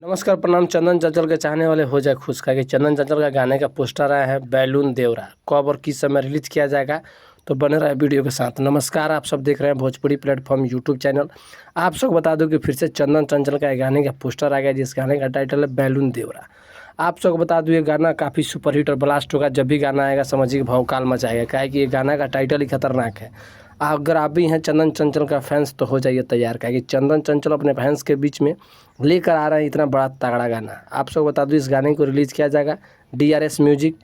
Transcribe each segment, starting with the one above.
नमस्कार प्रणाम। चंदन चंचल के चाहने वाले हो जाए खुश का कि चंदन चंचल का गाने का पोस्टर आया है बैलून देवरा। कब और किस समय रिलीज किया जाएगा, तो बने रहे वीडियो के साथ। नमस्कार, आप सब देख रहे हैं भोजपुरी प्लेटफॉर्म यूट्यूब चैनल। आप सबको बता दूं कि फिर से चंदन चंचल का गाने का पोस्टर आ गया, जिस गाने का टाइटल है बैलून देवरा। आप सबको बता दूं ये गाना काफ़ी सुपरहिट और ब्लास्ट होगा। जब भी गाना आएगा समझिए भौकाल मचाएगा, क्या है कि ये गाना का टाइटल ही खतरनाक है। अगर आप भी हैं चंदन चंचल का फैंस तो हो जाइए तैयार, क्या है कि चंदन चंचल अपने फैंस के बीच में लेकर आ रहे हैं इतना बड़ा तगड़ा गाना। आप सबको बता दूं इस गाने को रिलीज़ किया जाएगा DRS म्यूजिक,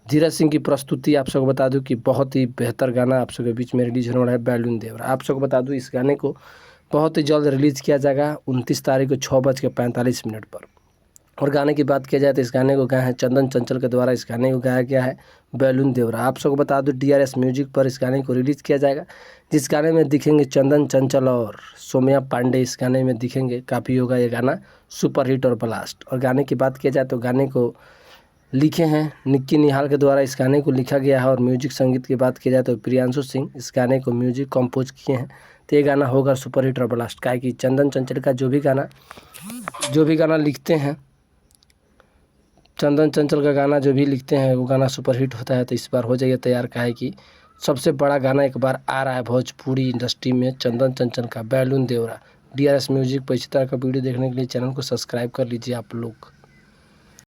धीरज सिंह की प्रस्तुति। आप सबको बता दूं कि बहुत ही बेहतर गाना आप सबके बीच में रिलीज होने वाला है बैलून देवरा। आप सबको बता दूं इस गाने को बहुत ही जल्द रिलीज़ किया जाएगा 29 तारीख को 6:45 पर। और गाने की बात किया जाए तो इस गाने को गाया है चंदन चंचल के द्वारा। इस गाने को गाया गया है बैलून देवरा। आप सबको बता दूं DRS म्यूजिक पर इस गाने को रिलीज़ किया जाएगा, जिस गाने में दिखेंगे चंदन चंचल और सौम्या पांडे। इस गाने में दिखेंगे, काफ़ी होगा ये गाना सुपरहिट और ब्लास्ट। और गाने की बात किया जाए तो गाने को लिखे हैं निक्की निहाल के द्वारा। इस गाने को लिखा गया है और म्यूजिक संगीत की बात की जाए तो प्रियांशु सिंह इस गाने को म्यूजिक कंपोज किए हैं। तो ये गाना होगा सुपरहिट और ब्लास्ट, क्या है कि चंदन चंचल का जो भी गाना लिखते हैं, चंदन चंचल का गाना जो भी लिखते हैं वो गाना सुपरहिट होता है। तो इस बार हो जाइए तैयार, का है कि सबसे बड़ा गाना एक बार आ रहा है भोजपुरी इंडस्ट्री में चंदन चंचल का बैलून देवरा। DRS म्यूजिक पर इसी तरह का वीडियो देखने के लिए चैनल को सब्सक्राइब कर लीजिए आप लोग।